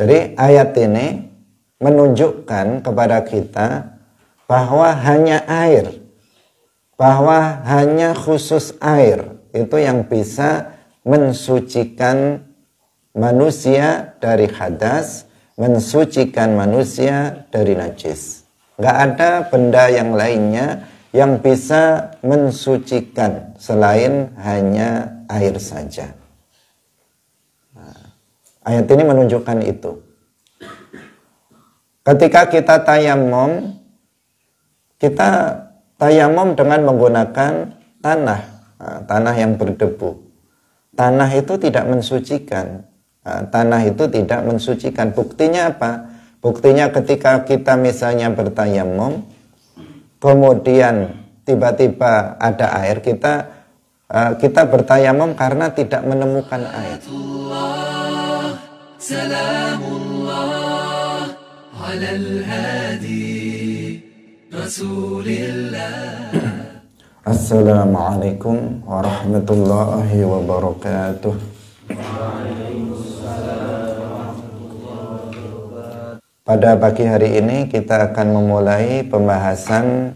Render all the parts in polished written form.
Jadi ayat ini menunjukkan kepada kita bahwa hanya air, bahwa hanya khusus air itu yang bisa mensucikan manusia dari hadas, mensucikan manusia dari najis. Nggak ada benda yang lainnya yang bisa mensucikan selain hanya air saja. Ayat ini menunjukkan itu. Ketika kita tayamum, kita tayamum dengan menggunakan tanah yang berdebu. Tanah itu tidak mensucikan. Tanah itu tidak mensucikan. Buktinya apa? Buktinya ketika kita misalnya bertayamum, kemudian tiba-tiba ada air, kita bertayamum karena tidak menemukan air. Salamullah alal hadi Rasulillah. Assalamualaikum warahmatullahi wabarakatuh. Pada pagi hari ini kita akan memulai pembahasan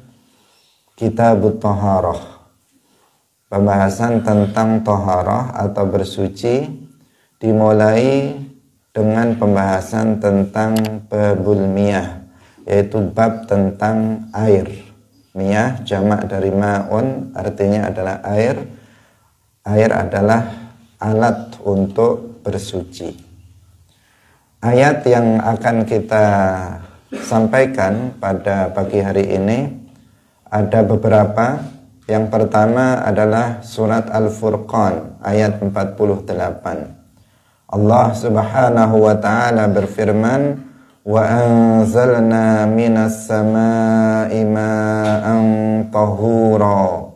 Kitabut Thaharah. Pembahasan tentang Thaharah atau bersuci dimulai dengan pembahasan tentang babul miyah, yaitu bab tentang air. Miyah jamak dari ma'un, artinya adalah air. Air adalah alat untuk bersuci. Ayat yang akan kita sampaikan pada pagi hari ini ada beberapa. Yang pertama adalah surat Al-Furqan ayat 48. Allah Subhanahu wa taala berfirman, "Wa anzalna minas samaa'i ma'an tahura."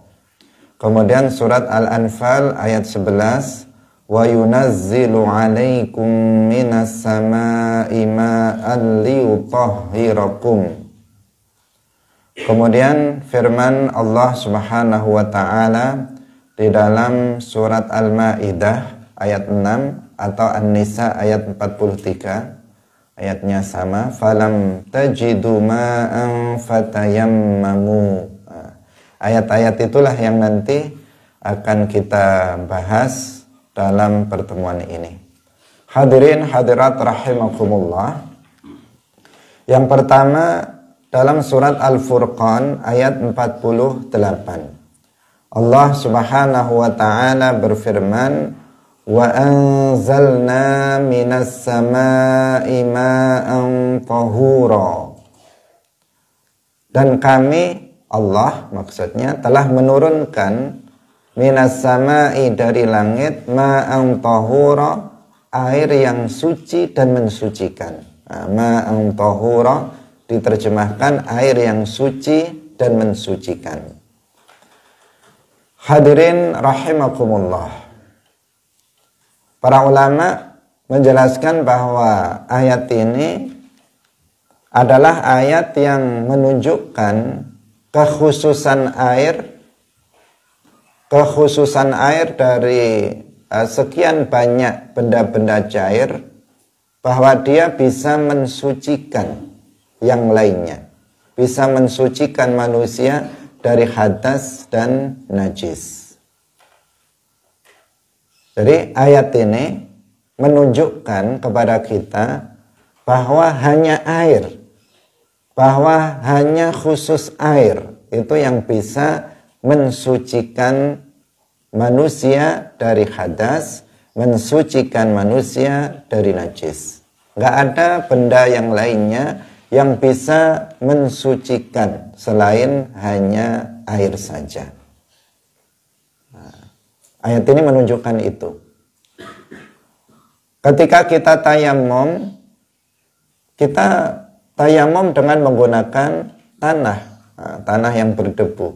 Kemudian surat Al-Anfal ayat 11, "Wa yunazzilu 'alaikum minas samaa'i ma'an liyutahhirakum." Kemudian firman Allah Subhanahu wa taala di dalam surat Al-Maidah ayat 6 atau An-Nisa ayat 43, ayatnya sama, falam tajidu ma'an fatayammamu. Ayat-ayat itulah yang nanti akan kita bahas dalam pertemuan ini. Hadirin hadirat rahimakumullah. Yang pertama dalam surat Al-Furqan ayat 48. Allah Subhanahu wa taala berfirman, "Wa anzalna minas samaa'i ma'an tahura." Dan kami, Allah maksudnya, telah menurunkan minas samaa'i dari langit ma'an tahura, air yang suci dan mensucikan. Ma'an tahura diterjemahkan air yang suci dan mensucikan. Hadirin rahimakumullah. Para ulama menjelaskan bahwa ayat ini adalah ayat yang menunjukkan kekhususan air dari sekian banyak benda-benda cair, bahwa dia bisa mensucikan yang lainnya, bisa mensucikan manusia dari hadas dan najis. Jadi ayat ini menunjukkan kepada kita bahwa hanya air, bahwa hanya khusus air itu yang bisa mensucikan manusia dari hadas, mensucikan manusia dari najis. Nggak ada benda yang lainnya yang bisa mensucikan selain hanya air saja. Ayat ini menunjukkan itu. Ketika kita tayamum, kita tayamum dengan menggunakan tanah yang berdebu.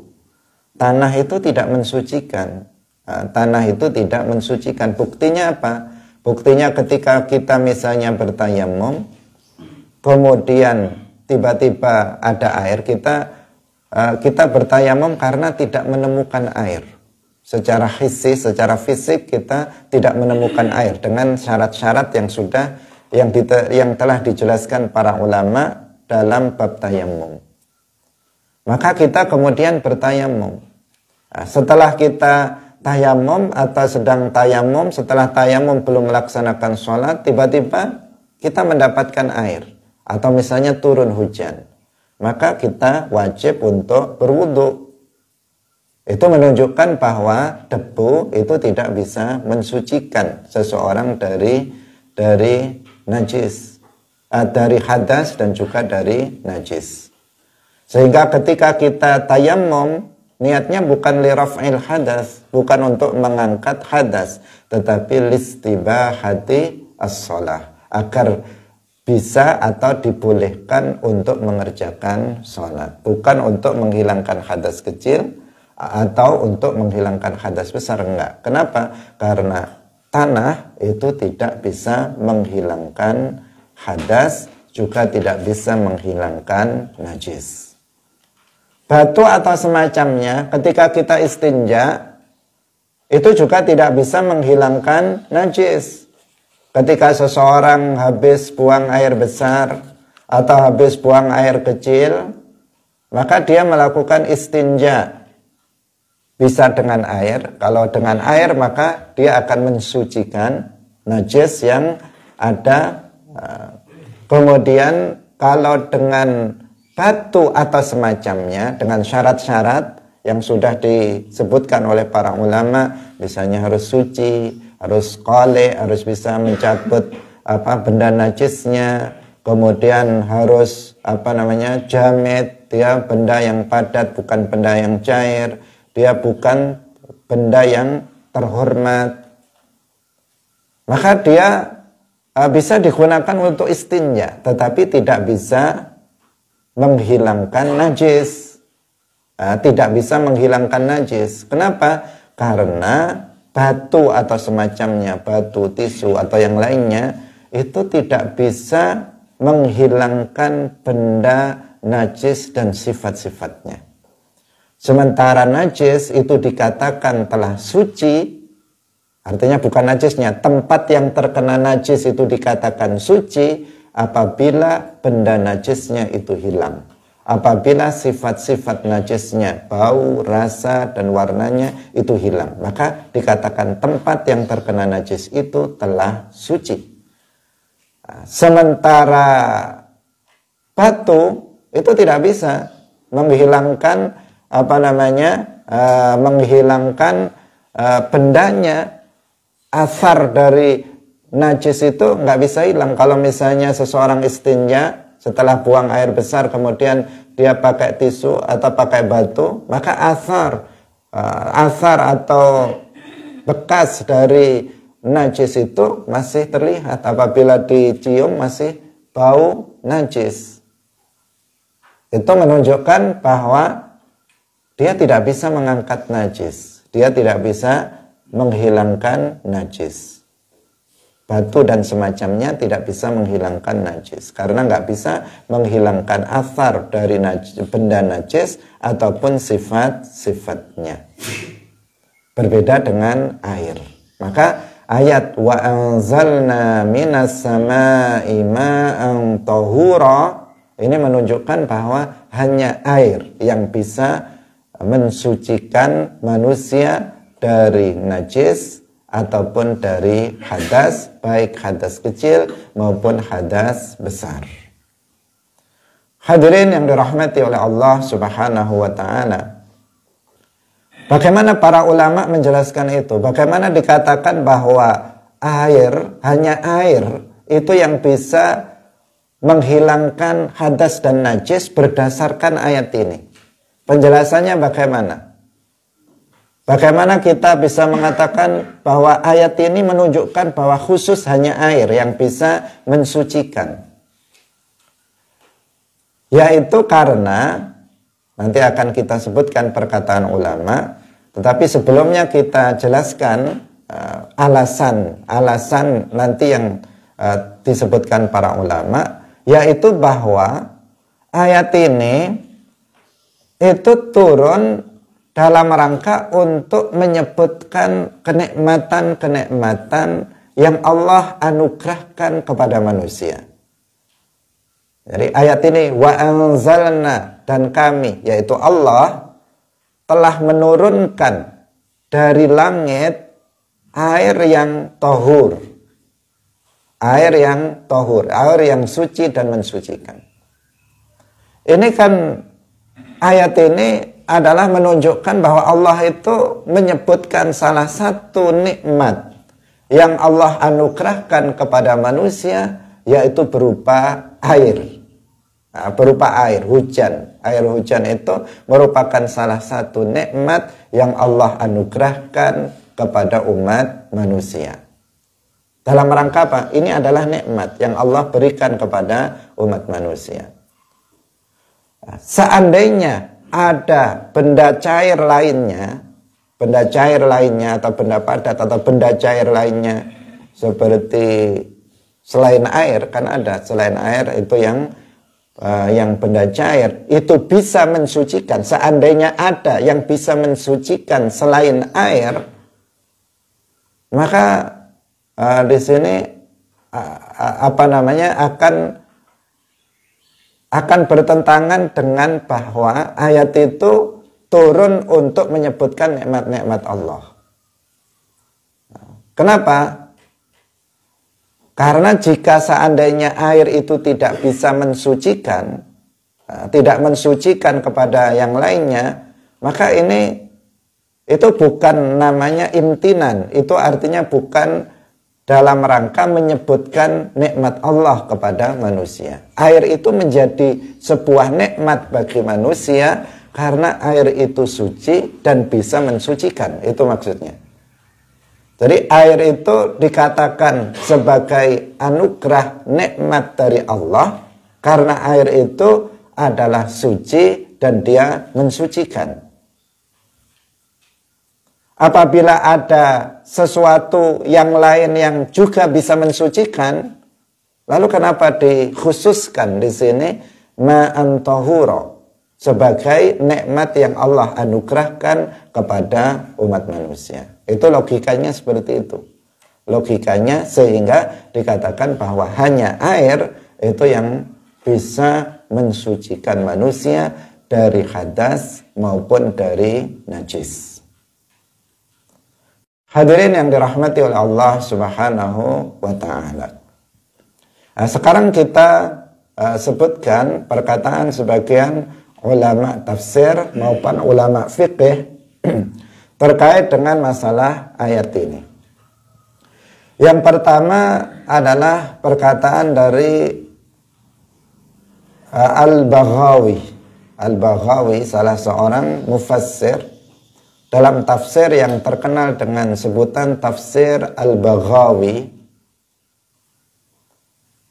Tanah itu tidak mensucikan. Tanah itu tidak mensucikan. Buktinya apa? Buktinya ketika kita misalnya bertayamum, kemudian tiba-tiba ada air, kita bertayamum karena tidak menemukan air. Secara fisik kita tidak menemukan air dengan syarat-syarat yang sudah yang telah dijelaskan para ulama dalam bab tayammum. Maka kita kemudian bertayamum. Nah, setelah kita tayamum atau sedang tayamum, setelah tayamum belum melaksanakan sholat, tiba-tiba kita mendapatkan air. Atau misalnya turun hujan. Maka kita wajib untuk berwudu. Itu menunjukkan bahwa debu itu tidak bisa mensucikan seseorang dari najis, dari hadas dan juga dari najis. Sehingga ketika kita tayammum, niatnya bukan liraf'il hadas, bukan untuk mengangkat hadas, tetapi listibahati as-shalah, agar bisa atau dibolehkan untuk mengerjakan sholat, bukan untuk menghilangkan hadas kecil atau untuk menghilangkan hadas besar, enggak. Kenapa? Karena tanah itu tidak bisa menghilangkan hadas, juga tidak bisa menghilangkan najis. Batu atau semacamnya ketika kita istinja itu juga tidak bisa menghilangkan najis. Ketika seseorang habis buang air besar atau habis buang air kecil, maka dia melakukan istinja. Bisa dengan air. Kalau dengan air maka dia akan mensucikan najis yang ada. Kemudian kalau dengan batu atau semacamnya, dengan syarat-syarat yang sudah disebutkan oleh para ulama, misalnya harus suci, harus qali, harus bisa mencabut benda najisnya, kemudian harus jamid, dia benda yang padat bukan benda yang cair, dia bukan benda yang terhormat, maka dia bisa digunakan untuk istinja, tetapi tidak bisa menghilangkan najis. Tidak bisa menghilangkan najis. Kenapa? Karena batu atau semacamnya, batu, tisu atau yang lainnya, itu tidak bisa menghilangkan benda najis dan sifat-sifatnya. Sementara najis itu dikatakan telah suci, artinya bukan najisnya, tempat yang terkena najis itu dikatakan suci apabila benda najisnya itu hilang. Apabila sifat-sifat najisnya, bau, rasa, dan warnanya itu hilang, maka dikatakan tempat yang terkena najis itu telah suci. Sementara batu itu tidak bisa menghilangkan menghilangkan bendanya, asar dari najis itu nggak bisa hilang. Kalau misalnya seseorang istinja setelah buang air besar kemudian dia pakai tisu atau pakai batu, maka asar atau bekas dari najis itu masih terlihat. Apabila dicium masih bau najis. Itu menunjukkan bahwa dia tidak bisa mengangkat najis, dia tidak bisa menghilangkan najis. Batu dan semacamnya tidak bisa menghilangkan najis, karena nggak bisa menghilangkan asar dari benda najis ataupun sifat-sifatnya. Berbeda dengan air. Maka ayat wa anzalna minas samaa'i ma'an tahura ini menunjukkan bahwa hanya air yang bisa mensucikan manusia dari najis ataupun dari hadas, baik hadas kecil maupun hadas besar. Hadirin yang dirahmati oleh Allah Subhanahu wa ta'ala, bagaimana para ulama menjelaskan itu? Bagaimana dikatakan bahwa air, hanya air itu yang bisa menghilangkan hadas dan najis berdasarkan ayat ini? Penjelasannya bagaimana? Bagaimana kita bisa mengatakan bahwa ayat ini menunjukkan bahwa khusus hanya air yang bisa mensucikan? Yaitu karena, nanti akan kita sebutkan perkataan ulama, tetapi sebelumnya kita jelaskan alasan nanti yang disebutkan para ulama, yaitu bahwa ayat ini itu turun dalam rangka untuk menyebutkan kenikmatan-kenikmatan yang Allah anugerahkan kepada manusia. Jadi ayat ini wa anzalna, dan kami, yaitu Allah, telah menurunkan dari langit air yang tahur. Air yang tahur, air yang suci dan mensucikan. Ini kan ayat ini adalah menunjukkan bahwa Allah itu menyebutkan salah satu nikmat yang Allah anugerahkan kepada manusia, yaitu berupa air. Nah, berupa air, hujan. Air hujan itu merupakan salah satu nikmat yang Allah anugerahkan kepada umat manusia. Dalam rangka apa? Ini adalah nikmat yang Allah berikan kepada umat manusia. Seandainya ada benda cair lainnya atau benda padat atau benda cair lainnya seperti selain air, kan ada selain air itu yang benda cair itu bisa mensucikan. Seandainya ada yang bisa mensucikan selain air, maka di sini akan bertentangan dengan bahwa ayat itu turun untuk menyebutkan nikmat-nikmat Allah. Kenapa? Karena jika seandainya air itu tidak bisa mensucikan, tidak mensucikan kepada yang lainnya, maka itu bukan namanya imtinan. Itu artinya bukan dalam rangka menyebutkan nikmat Allah kepada manusia. Air itu menjadi sebuah nikmat bagi manusia karena air itu suci dan bisa mensucikan. Itu maksudnya. Jadi air itu dikatakan sebagai anugerah nikmat dari Allah karena air itu adalah suci dan dia mensucikan. Apabila ada sesuatu yang lain yang juga bisa mensucikan, lalu kenapa dikhususkan di sini ma'an tahura sebagai nikmat yang Allah anugerahkan kepada umat manusia? Itu logikanya seperti itu. Logikanya sehingga dikatakan bahwa hanya air itu yang bisa mensucikan manusia dari hadas maupun dari najis. Hadirin yang dirahmati oleh Allah Subhanahu wa ta'ala. Nah, sekarang kita sebutkan perkataan sebagian ulama tafsir maupun ulama fiqih terkait dengan masalah ayat ini. Yang pertama adalah perkataan dari Al-Baghawi. Al-Baghawi salah seorang mufassir dalam tafsir yang terkenal dengan sebutan tafsir Al-Baghawi.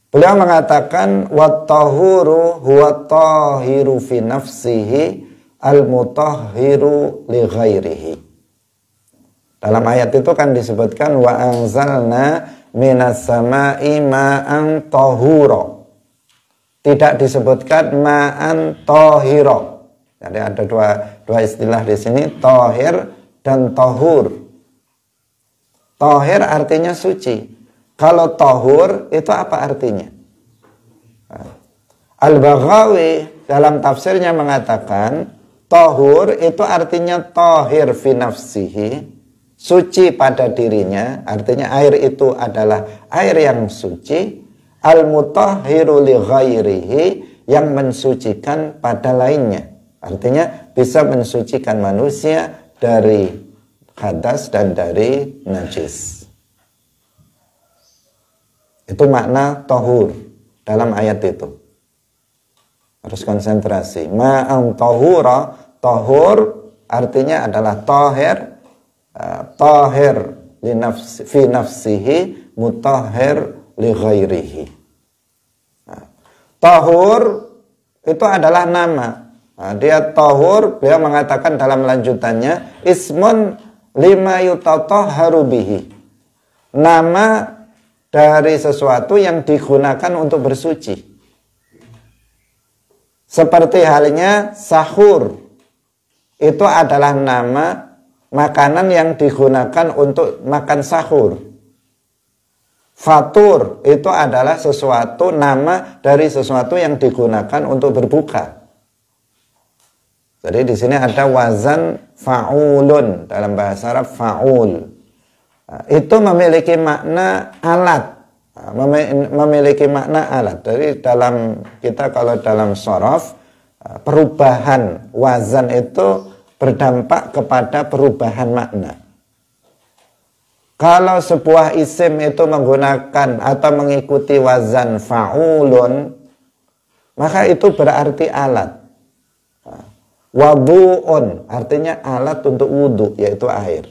Beliau mengatakan wat-tahuru huwa tahiru fi nafsihi al-mutahhiru li ghairihi. Dalam ayat itu kan disebutkan wa anzalna minas sama'i ma'an tahura. Tidak disebutkan ma'an tahira. Jadi ada dua istilah di sini, tahir dan tahur. Tahir artinya suci. Kalau tahur itu apa artinya? Al-Baghawi dalam tafsirnya mengatakan tahur itu artinya tahir fi nafsihi, suci pada dirinya, artinya air itu adalah air yang suci. Al-mutahhiru li ghairihi, yang mensucikan pada lainnya. Artinya bisa mensucikan manusia dari hadas dan dari najis. Itu makna tahur dalam ayat itu. Harus konsentrasi. Ma'am tahura, tahur artinya adalah tahir, tahir fi nafsihi, mutahhir li ghairihi. Tahur itu adalah nama. Dia tahur, beliau mengatakan dalam lanjutannya ismun lima yutatahharu bihi, nama dari sesuatu yang digunakan untuk bersuci. Seperti halnya sahur, itu adalah nama makanan yang digunakan untuk makan sahur. Fatur itu adalah sesuatu, nama dari sesuatu yang digunakan untuk berbuka. Jadi di sini ada wazan fa'ulun, dalam bahasa Arab fa'ul. Itu memiliki makna alat. Memiliki makna alat. Jadi dalam kita kalau dalam shorof, perubahan wazan itu berdampak kepada perubahan makna. Kalau sebuah isim itu menggunakan atau mengikuti wazan fa'ulun, maka itu berarti alat. Wadu'un artinya alat untuk wudhu, yaitu air.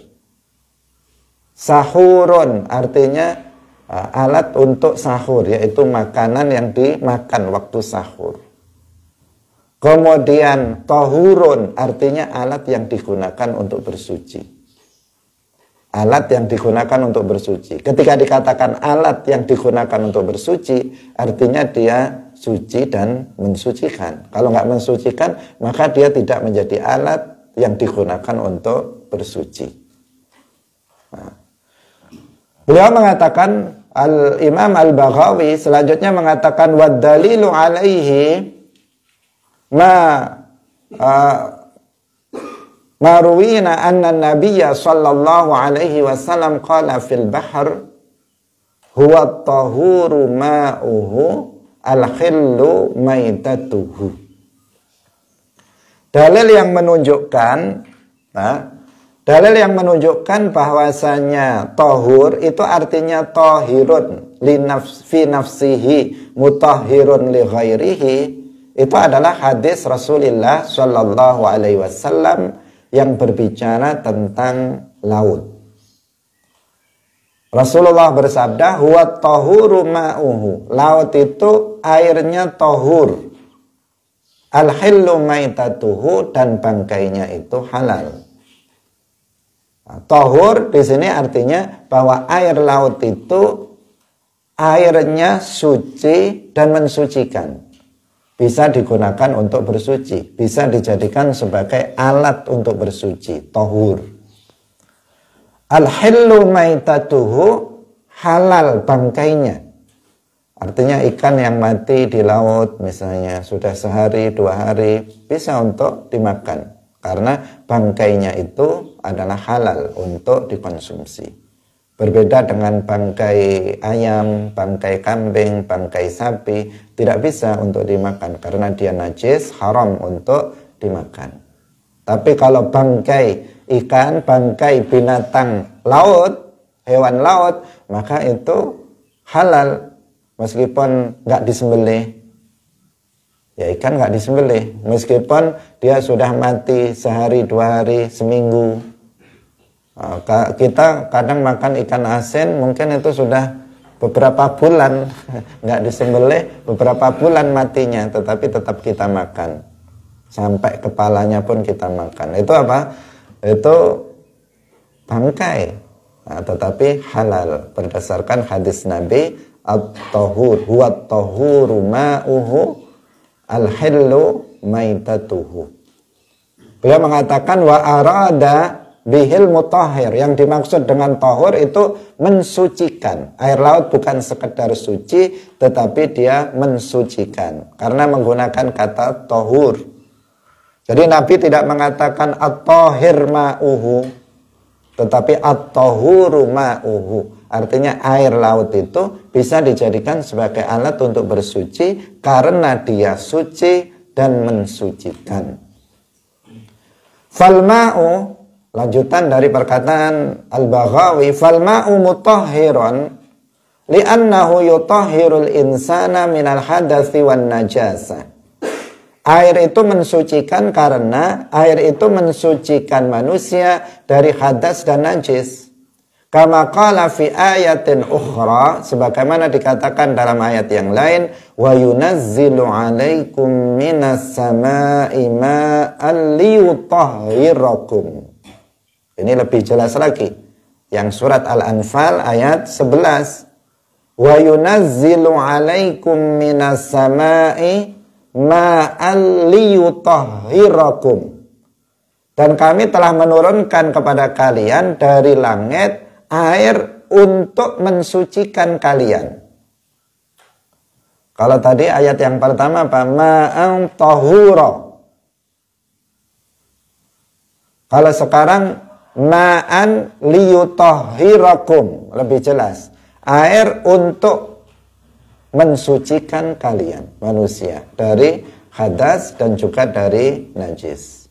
Sahurun artinya alat untuk sahur, yaitu makanan yang dimakan waktu sahur. Kemudian tohurun artinya alat yang digunakan untuk bersuci. Alat yang digunakan untuk bersuci. Ketika dikatakan alat yang digunakan untuk bersuci, artinya dia suci dan mensucikan. Kalau nggak mensucikan, maka dia tidak menjadi alat yang digunakan untuk bersuci. Nah, beliau mengatakan, Al-Imam Al-Baghawi selanjutnya mengatakan, wad-dalilu alaihi maruwina anna nabiyya sallallahu alaihi wasallam qala fil bahr huwa at-tahuru ma'uhu al-khillu maitatuhu. Dalil yang menunjukkan bahwasanya tahur itu artinya tahirun fi nafsihi mutahhirun li ghairihi, itu adalah hadis Rasulullah sallallahu alaihi wasallam yang berbicara tentang laut. Rasulullah bersabda, huwa tahuru ma'uhu. Laut itu airnya tahur. Al-hillu maitatuhu, dan bangkainya itu halal. Nah, tahur di sini artinya bahwa air laut itu airnya suci dan mensucikan. Bisa digunakan untuk bersuci, bisa dijadikan sebagai alat untuk bersuci, tahur. Al-hillu maitatuhu, halal bangkainya. Artinya ikan yang mati di laut misalnya sudah sehari, 2 hari, bisa untuk dimakan. Karena bangkainya itu adalah halal untuk dikonsumsi. Berbeda dengan bangkai ayam, bangkai kambing, bangkai sapi, tidak bisa untuk dimakan. Karena dia najis, haram untuk dimakan. Tapi kalau bangkai ikan, bangkai binatang laut, hewan laut, maka itu halal meskipun nggak disembelih. Ya ikan nggak disembelih, meskipun dia sudah mati sehari, 2 hari, seminggu. Kita kadang makan ikan asin, mungkin itu sudah beberapa bulan nggak disembelih, beberapa bulan matinya, tetapi tetap kita makan. Sampai kepalanya pun kita makan. Itu apa? Itu bangkai, tetapi halal berdasarkan hadis Nabi, at-tahur huwa at-tahuru ma'uhu al-hillu maitatuhu. Beliau mengatakan wa arada bihil mutahhir, yang dimaksud dengan tahur itu mensucikan. Air laut bukan sekedar suci, tetapi dia mensucikan karena menggunakan kata tahur. Jadi Nabi tidak mengatakan at-tahir ma'uhu, tetapi at-tahuru ma'uhu. Artinya air laut itu bisa dijadikan sebagai alat untuk bersuci karena dia suci dan mensucikan. Falma'u, lanjutan dari perkataan Al-Baghawi, falma'u mutahhirun li'annahu yutahhirul insana minal hadathi wan najasa. Air itu mensucikan karena air itu mensucikan manusia dari hadas dan najis. Kama qala fi ayatin ukhra, sebagaimana dikatakan dalam ayat yang lain, wa yunazzilu 'alaikum minas sama'i ma'an liyutahhirakum. Ini lebih jelas lagi. Yang surat Al-Anfal ayat 11. Wa yunazzilu 'alaikum minas sama'i ma'an liyutahhirakum. Dan kami telah menurunkan kepada kalian dari langit air untuk mensucikan kalian. Kalau tadi ayat yang pertama apa? Ma'an tahura. Kalau sekarang ma'an liyutahhirakum, lebih jelas. Air untuk mensucikan kalian, manusia, dari hadas dan juga dari najis.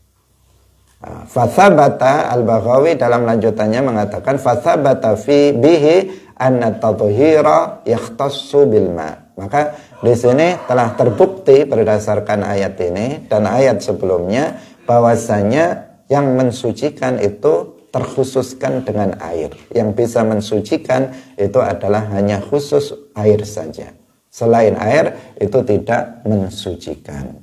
Fathabata Al-Baghawi dalam lanjutannya mengatakan fathabata fi bihi anna tathhira yakhtassu bil ma'. Maka di sini telah terbukti berdasarkan ayat ini dan ayat sebelumnya bahwasanya yang mensucikan itu terkhususkan dengan air. Yang bisa mensucikan itu adalah hanya khusus air saja. Selain air itu tidak mensucikan.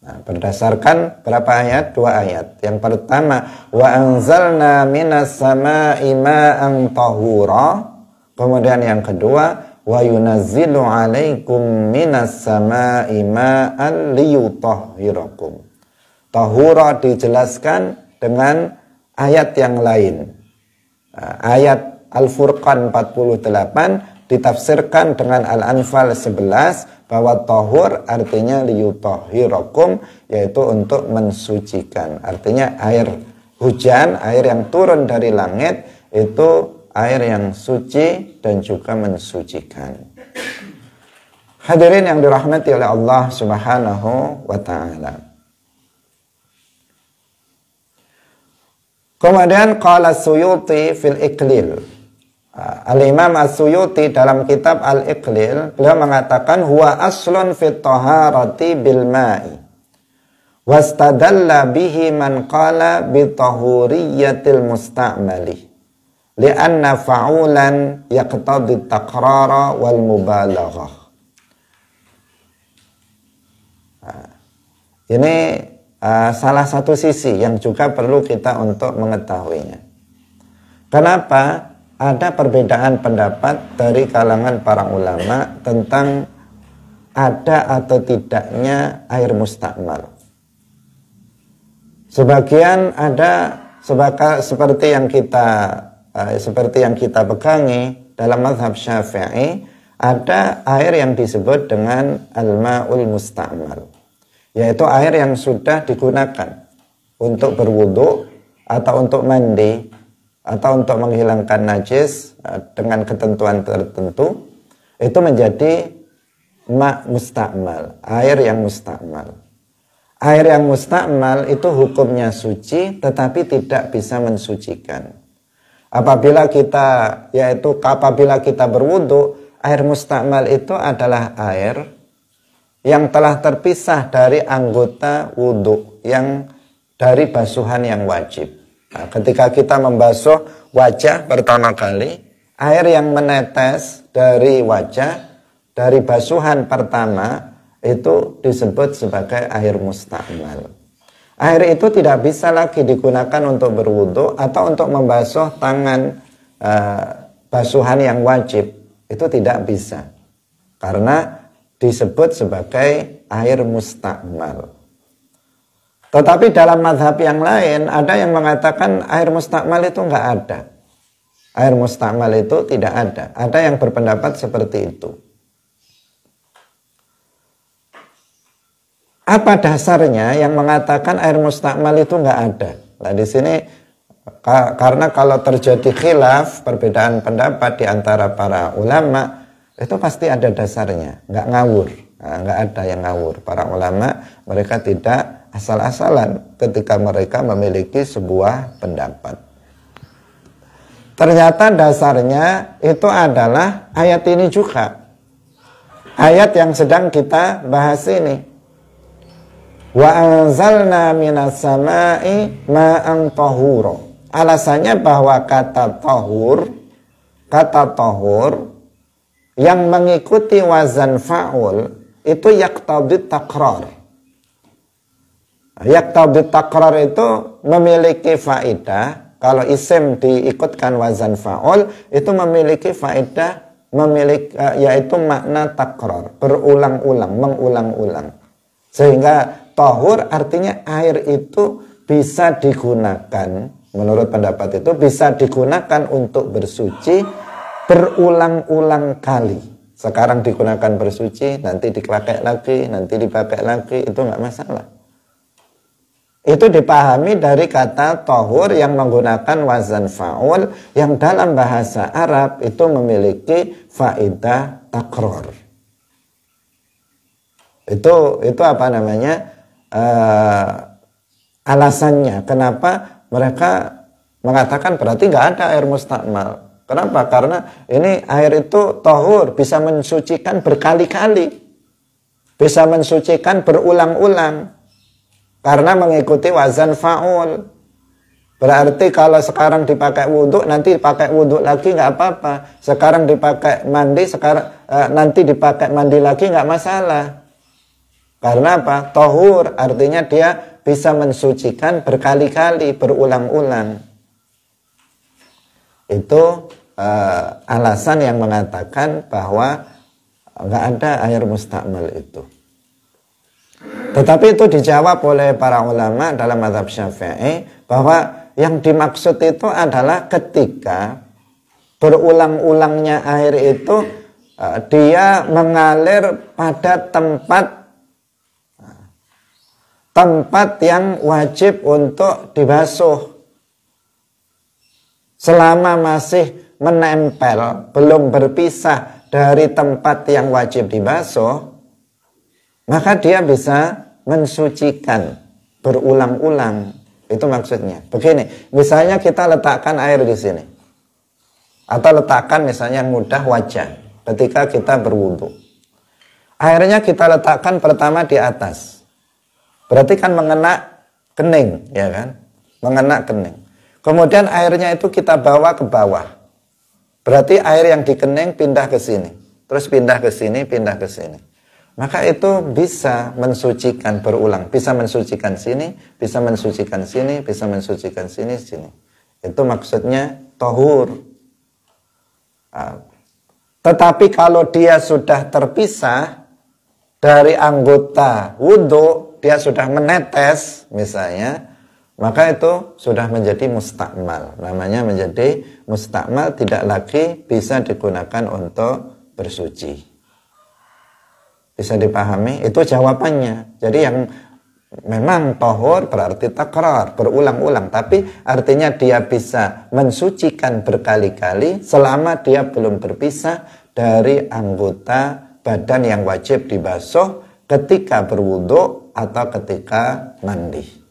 Nah, berdasarkan berapa ayat? 2 ayat. Yang pertama, wa anzalna minas sama'i ma'an tahura. Kemudian yang kedua, wa yunazzilu 'alaikum minas sama'i ma'an liyutahhirakum. Tahura dijelaskan dengan ayat yang lain. Ayat Al-Furqan 48 ditafsirkan dengan Al-Anfal 11 bahwa tahur artinya liyutahhirakum, yaitu untuk mensucikan. Artinya air hujan, air yang turun dari langit itu air yang suci dan juga mensucikan. Hadirin yang dirahmati oleh Allah Subhanahu wa taala. Kemudian qala Suyuti fil Iqlil. Al-Imam As-Suyuti dalam kitab Al-Iqlil beliau mengatakan huwa aslun fit taharati bil ma'i. Wastadalla bihi man qala bi tahuriyatil musta'mali. Li'anna fa'ulan yaqtadi takrara wal mubalaghah. Ini salah satu sisi yang juga perlu kita untuk mengetahuinya. Kenapa ada perbedaan pendapat dari kalangan para ulama tentang ada atau tidaknya air mustakmal? Sebagian ada seperti yang kita pegangi dalam mazhab Syafi'i, ada air yang disebut dengan al-ma'ul mustakmal, yaitu air yang sudah digunakan untuk berwudu atau untuk mandi atau untuk menghilangkan najis dengan ketentuan tertentu, itu menjadi ma' mustakmal, air yang mustakmal. Air yang mustakmal itu hukumnya suci tetapi tidak bisa mensucikan. Apabila kita berwudu, air mustakmal itu adalah air yang telah terpisah dari anggota wudu, yang dari basuhan yang wajib. Nah, ketika kita membasuh wajah pertama kali, air yang menetes dari wajah, dari basuhan pertama, itu disebut sebagai air mustakmal. Air itu tidak bisa lagi digunakan untuk berwudu atau untuk membasuh tangan basuhan yang wajib. Itu tidak bisa. Karena disebut sebagai air mustakmal. Tetapi dalam mazhab yang lain ada yang mengatakan air mustakmal itu enggak ada. Air mustakmal itu tidak ada. Ada yang berpendapat seperti itu. Apa dasarnya yang mengatakan air mustakmal itu enggak ada? Nah, di sini karena kalau terjadi khilaf, perbedaan pendapat di antara para ulama, itu pasti ada dasarnya, enggak ngawur. Nah, enggak ada yang ngawur. Para ulama mereka tidak asal-asalan ketika mereka memiliki sebuah pendapat. Ternyata dasarnya itu adalah ayat ini juga. Ayat yang sedang kita bahas ini. Wa anzalna minas sama'i ma'an tahura. Alasannya bahwa kata tahur yang mengikuti wazan fa'ul itu yaqtadi takrar. Yaqtadi takrar itu memiliki faedah. Kalau isim diikutkan wazan fa'ul itu memiliki faedah, yaitu makna takrar, berulang-ulang, mengulang-ulang. Sehingga tahur artinya air itu bisa digunakan menurut pendapat itu bisa digunakan untuk bersuci berulang-ulang kali. Sekarang digunakan bersuci, nanti dipakai lagi, nanti dipakai lagi, itu nggak masalah. Itu dipahami dari kata tohur yang menggunakan wazan fa'ul, yang dalam bahasa Arab itu memiliki faidah takror. Itu apa namanya, alasannya kenapa mereka mengatakan berarti nggak ada air mustakmal. Kenapa? Karena ini air itu tohur, bisa mensucikan berkali-kali, bisa mensucikan berulang-ulang, karena mengikuti wazan fa'ul. Berarti kalau sekarang dipakai wudhu, nanti dipakai wudhu lagi nggak apa-apa. Sekarang dipakai mandi, nanti dipakai mandi lagi nggak masalah. Karena apa? Tohur, artinya dia bisa mensucikan berkali-kali, berulang-ulang. Itu alasan yang mengatakan bahwa nggak ada air mustakmal itu. Tetapi itu dijawab oleh para ulama dalam mazhab Syafi'i bahwa yang dimaksud itu adalah ketika berulang-ulangnya air itu dia mengalir pada tempat yang wajib untuk dibasuh. Selama masih menempel, belum berpisah dari tempat yang wajib dibasuh, maka dia bisa mensucikan berulang-ulang. Itu maksudnya. Begini, misalnya kita letakkan air di sini, atau letakkan misalnya yang mudah wajah ketika kita berwudu. Airnya kita letakkan pertama di atas, berarti kan mengena kening, ya kan? Mengena kening. Kemudian airnya itu kita bawa ke bawah. Berarti air yang dikening pindah ke sini. Terus pindah ke sini, pindah ke sini. Maka itu bisa mensucikan berulang. Bisa mensucikan sini, bisa mensucikan sini, bisa mensucikan sini, sini. Itu maksudnya tohur. Tetapi kalau dia sudah terpisah dari anggota wudhu, dia sudah menetes misalnya, maka itu sudah menjadi mustakmal. Namanya menjadi mustakmal, tidak lagi bisa digunakan untuk bersuci. Bisa dipahami? Itu jawabannya. Jadi yang memang tohur berarti takrar, berulang-ulang. Tapi artinya dia bisa mensucikan berkali-kali selama dia belum berpisah dari anggota badan yang wajib dibasuh ketika berwudu atau ketika mandi.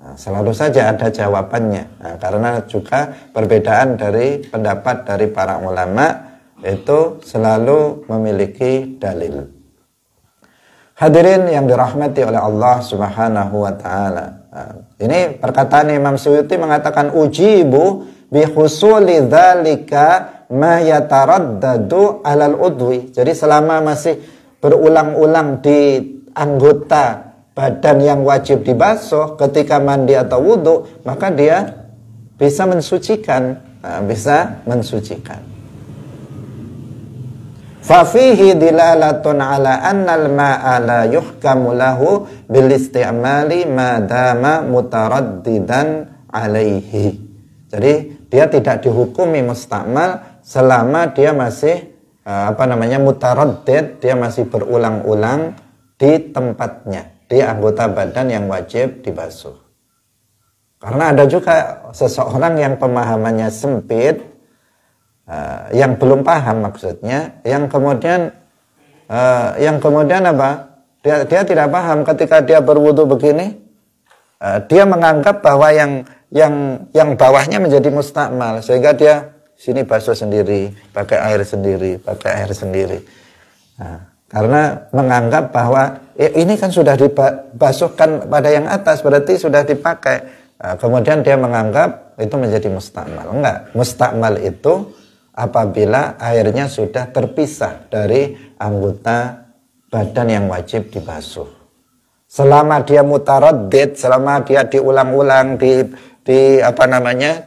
Nah, selalu saja ada jawabannya. Nah, karena juga perbedaan dari pendapat dari para ulama itu selalu memiliki dalil. Hadirin yang dirahmati oleh Allah Subhanahu wa taala. Nah, ini perkataan Imam Suyuti mengatakan ujibu bi husuli dzalika ma yataraddadu alal udwi. Jadi selama masih berulang-ulang di anggota badan yang wajib dibasuh ketika mandi atau wudhu, maka dia bisa mensucikan. Bisa mensucikan. Fafihi dilalatun ala annal ma'a la yuhkamu lahu bil isti'mali ma dama mutaraddidan alaihi. Jadi dia tidak dihukumi mustakmal selama dia masih mutaraddid, dia masih berulang-ulang di tempatnya, di anggota badan yang wajib dibasuh. Karena ada juga seseorang yang pemahamannya sempit, yang belum paham maksudnya, yang kemudian apa? Dia tidak paham ketika dia berwudu begini, dia menganggap bahwa yang bawahnya menjadi mustakmal, sehingga dia sini basuh sendiri, pakai air sendiri. Nah, karena menganggap bahwa ini kan sudah dibasuhkan pada yang atas, berarti sudah dipakai. Kemudian dia menganggap itu menjadi mustakmal. Enggak, mustakmal itu apabila airnya sudah terpisah dari anggota badan yang wajib dibasuh. Selama dia mutaraddid, selama dia diulang-ulang,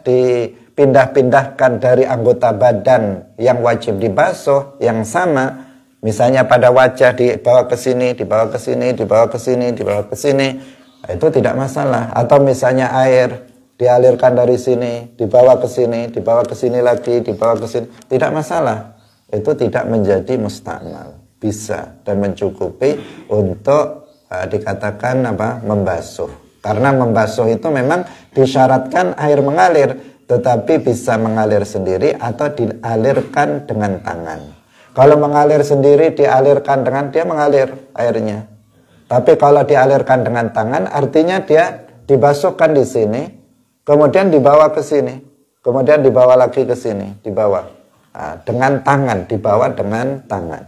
dipindah-pindahkan dari anggota badan yang wajib dibasuh yang sama. Misalnya pada wajah dibawa ke sini, dibawa ke sini, dibawa ke sini, dibawa ke sini. Itu tidak masalah. Atau misalnya air dialirkan dari sini, dibawa ke sini, dibawa ke sini lagi, dibawa ke sini, tidak masalah. Itu tidak menjadi mustakmal, bisa dan mencukupi untuk dikatakan membasuh. Karena membasuh itu memang disyaratkan air mengalir, tetapi bisa mengalir sendiri atau dialirkan dengan tangan. Kalau mengalir sendiri dialirkan dengan dia mengalir airnya. Tapi kalau dialirkan dengan tangan artinya dia dibasuhkan di sini, kemudian dibawa ke sini, kemudian dibawa lagi ke sini, dibawa dengan tangan, dibawa dengan tangan.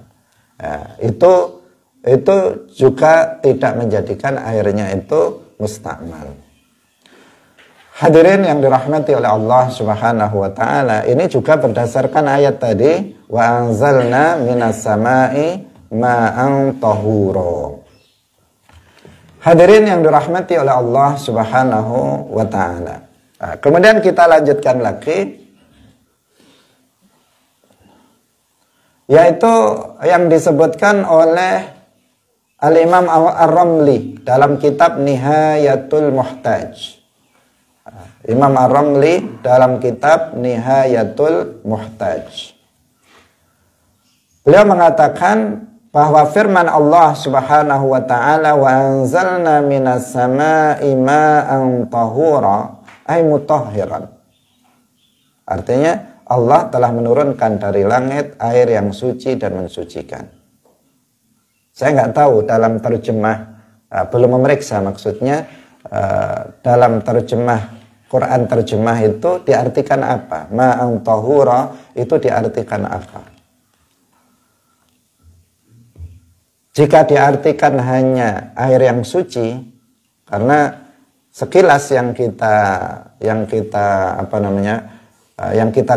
Itu juga tidak menjadikan airnya itu mustakmal. Hadirin yang dirahmati oleh Allah Subhanahu wa taala, ini juga berdasarkan ayat tadi, wa anzalna minas samai ma'an tahura. Hadirin yang dirahmati oleh Allah Subhanahu wa taala. Kemudian kita lanjutkan lagi, yaitu yang disebutkan oleh Al-Imam Ar-Ramli dalam kitab Nihayatul Muhtaj. Imam Ar-Ramli dalam kitab Nihayatul Muhtaj. Beliau mengatakan bahwa firman Allah Subhanahu wa taala, wa anzalna minas samai ma'an tahura, ay mutahhiran. Artinya Allah telah menurunkan dari langit air yang suci dan mensucikan. Saya nggak tahu dalam terjemah, belum memeriksa maksudnya dalam terjemah Quran terjemah itu diartikan apa? Ma'an tahura itu diartikan apa? Jika diartikan hanya air yang suci, karena sekilas yang kita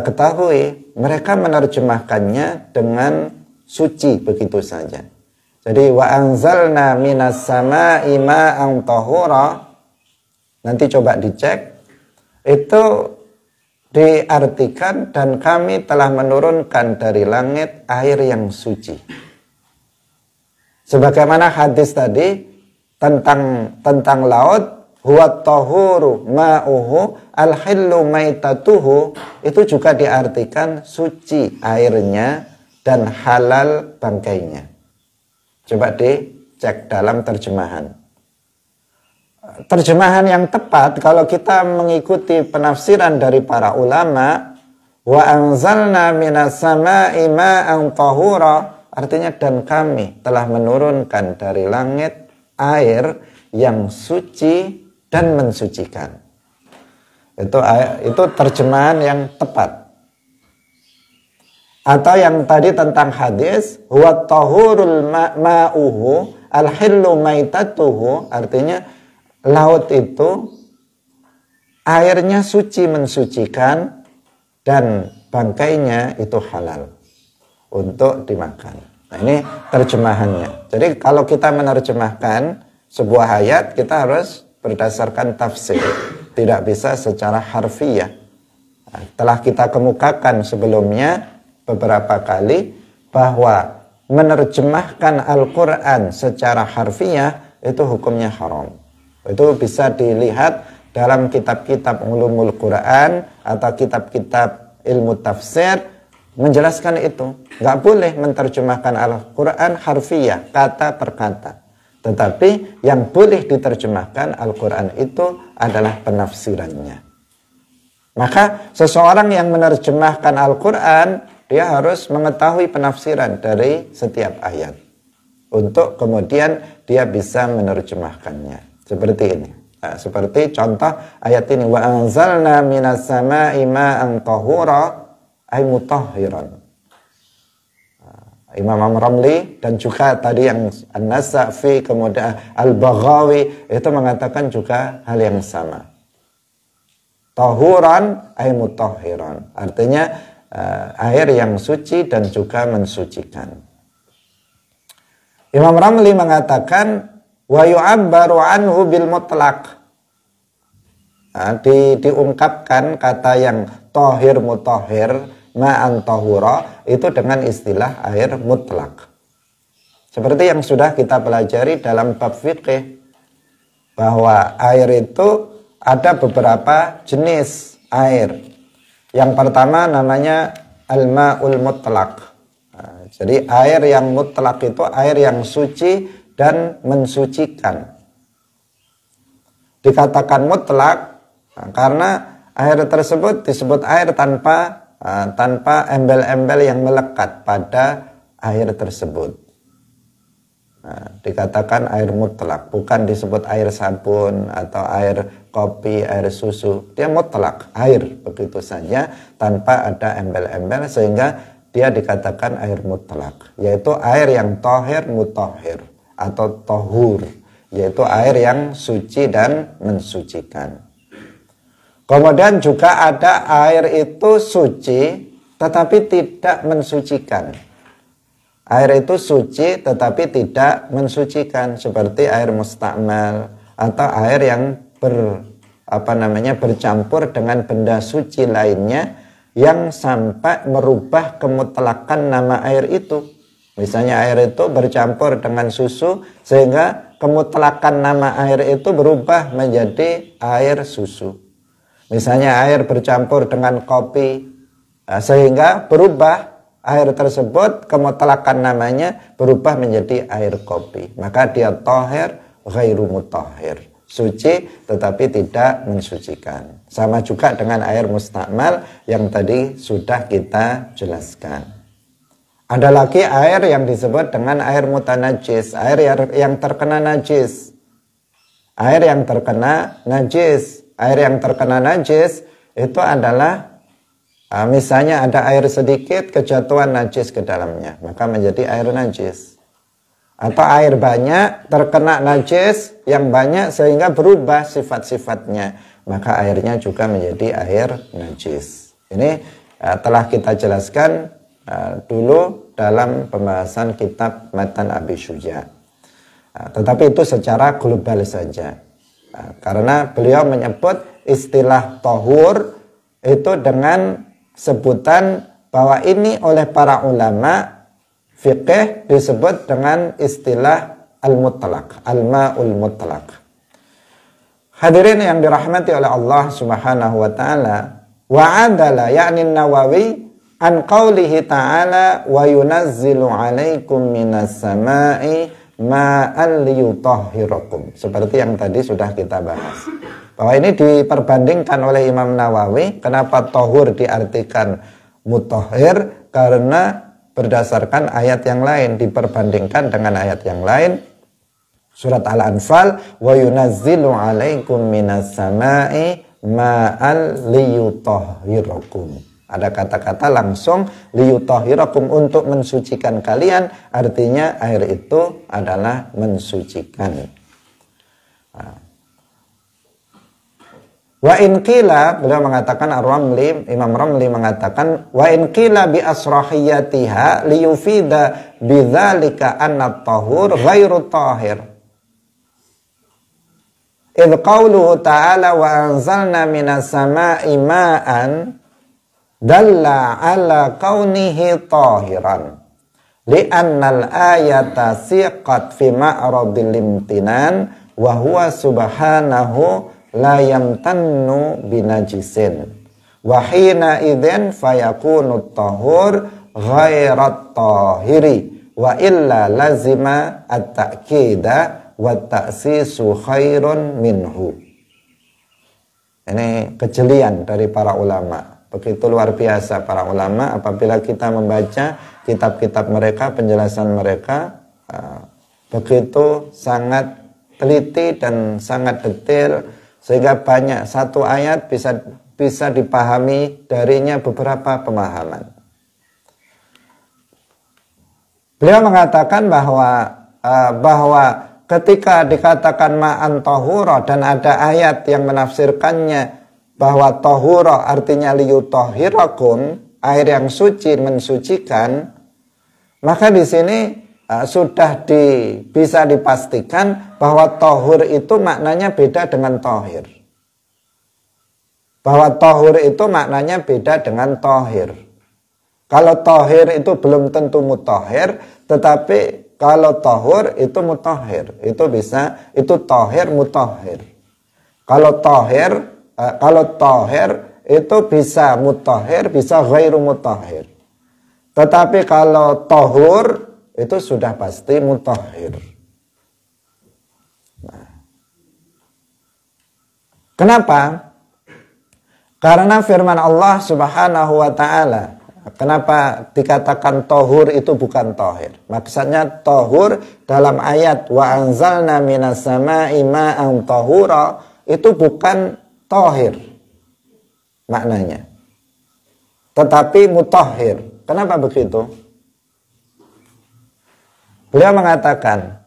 ketahui, mereka menerjemahkannya dengan suci begitu saja. Jadi wa anzalna minas samai ma'an tahura, nanti coba dicek, itu diartikan dan kami telah menurunkan dari langit air yang suci. Sebagaimana hadis tadi tentang laut, huwa tahuru ma'uhu al-hillu maitatuhu, itu juga diartikan suci airnya dan halal bangkainya. Coba dicek dalam terjemahan. Terjemahan yang tepat kalau kita mengikuti penafsiran dari para ulama, wa anzalna minas samai ma'an tahura, artinya dan kami telah menurunkan dari langit air yang suci dan mensucikan. Itu terjemahan yang tepat. Atau yang tadi tentang hadis, huwa tahurul ma'uhu al-hillu maitatuhu, artinya laut itu airnya suci mensucikan dan bangkainya itu halal untuk dimakan. Nah, ini terjemahannya. Jadi kalau kita menerjemahkan sebuah ayat, kita harus berdasarkan tafsir, tidak bisa secara harfiah. Nah, telah kita kemukakan sebelumnya beberapa kali bahwa menerjemahkan Al-Quran secara harfiah itu hukumnya haram. Itu bisa dilihat dalam kitab-kitab ulumul Quran atau kitab-kitab ilmu tafsir menjelaskan itu. Nggak boleh menerjemahkan Al-Quran harfiah, kata per kata. Tetapi yang boleh diterjemahkan Al-Quran itu adalah penafsirannya. Maka seseorang yang menerjemahkan Al-Quran, dia harus mengetahui penafsiran dari setiap ayat untuk kemudian dia bisa menerjemahkannya. Seperti ini. Nah, seperti contoh ayat ini, wa anzalna minas samai ma'an tahura, ay mutahhiran. Imam Ramli dan juga tadi yang An-Nasafi, kemudian Al-Baghawi itu mengatakan juga hal yang sama. Tahuran ay mutahhiran. Artinya air yang suci dan juga mensucikan. Imam Ramli mengatakan wa yu'abbaru anhu bil mutlaq. Diungkapkan kata yang tahir mutahhir ma'an tahura itu dengan istilah air mutlak. Seperti yang sudah kita pelajari dalam bab fikih bahwa air itu ada beberapa jenis air. Yang pertama namanya al-ma'ul mutlaq. Nah, jadi air yang mutlak itu air yang suci dan mensucikan. Dikatakan mutlak karena air tersebut disebut air tanpa embel-embel yang melekat pada air tersebut. Nah, dikatakan air mutlak, bukan disebut air sabun atau air kopi, air susu. Dia mutlak, air begitu saja tanpa ada embel-embel, sehingga dia dikatakan air mutlak, yaitu air yang tohir mutahhir atau tohur, yaitu air yang suci dan mensucikan. Kemudian juga ada air itu suci tetapi tidak mensucikan. Air itu suci tetapi tidak mensucikan, seperti air mustakmal atau air yang bercampur dengan benda suci lainnya yang sampai merubah kemutlakan nama air itu. Misalnya air itu bercampur dengan susu sehingga kemutlakan nama air itu berubah menjadi air susu. Misalnya air bercampur dengan kopi sehingga berubah air tersebut, kemutlakan namanya berubah menjadi air kopi. Maka dia tahir ghairu mutahhir, suci tetapi tidak mensucikan. Sama juga dengan air mustakmal yang tadi sudah kita jelaskan. Ada lagi air yang disebut dengan air mutanajis, air yang terkena najis. Air yang terkena najis. Air yang terkena najis itu adalah misalnya ada air sedikit kejatuhan najis ke dalamnya, maka menjadi air najis. Atau air banyak terkena najis yang banyak sehingga berubah sifat-sifatnya, maka airnya juga menjadi air najis. Ini telah kita jelaskan dulu dalam pembahasan kitab Matan Abi Syuja. Tetapi itu secara global saja. Karena beliau menyebut istilah tohur itu dengan sebutan bahwa ini oleh para ulama fiqih disebut dengan istilah al-mutlaq, al-ma'ul mutlaq. Hadirin yang dirahmati oleh Allah Subhanahu wa taala, wa adala yakni Nawawi an qaulihi ta'ala wa yunazzilu 'alaikum minas sama'i ma'an liyutahhirakum. Seperti yang tadi sudah kita bahas. Bahwa ini diperbandingkan oleh Imam Nawawi. Kenapa tohur diartikan mutahhir? Karena berdasarkan ayat yang lain, diperbandingkan dengan ayat yang lain. Surat Al-Anfal, wa yunazzilu 'alaikum minas sama'i ma'an liyutahhirakum. Ada kata-kata langsung liyutahhirakum, untuk mensucikan kalian, artinya air itu adalah mensucikan. Wa in qila, beliau mengatakan Imam Ramli mengatakan wa in qila bi asrahiyatiha liyufida bidzalika anna at-tahur ghairu tahir. Idh qauluhu ta'ala wa anzalna minas sama'i ma'an dalla ala kaunihi tahiran li'annal ayata siqat fi ma'radil imtinan wa huwa subhanahu la yamtannu binajisin wa hina idzin fayakunu tahur ghairat tahiri wa illa lazima at-ta'kida wa ta'sisu khairun minhu. Ini kejelian dari para ulama. Begitu luar biasa para ulama apabila kita membaca kitab-kitab mereka, penjelasan mereka begitu sangat teliti dan sangat detail, sehingga banyak satu ayat bisa dipahami darinya beberapa pemahaman. Beliau mengatakan bahwa ketika dikatakan ma'an tahura dan ada ayat yang menafsirkannya bahwa tahura artinya liyutahhirakum, air yang suci mensucikan, maka di sini sudah bisa dipastikan bahwa tahur itu maknanya beda dengan tahir. Bahwa tahur itu maknanya beda dengan tahir. Kalau tahir itu belum tentu mutahhir, tetapi Kalau tahur itu mutahhir. Itu bisa, itu tahir mutahhir. Kalau tahir itu bisa mutahhir, bisa ghairu mutahhir. Tetapi kalau tahur itu sudah pasti mutahhir. Nah. Kenapa? Karena firman Allah Subhanahu wa taala, kenapa dikatakan tahur itu bukan tahir? Maksudnya tahur dalam ayat wa anzalna minas sama'i ma'an tahura itu bukan tahir maknanya, tetapi mutahhir. Kenapa begitu? Beliau mengatakan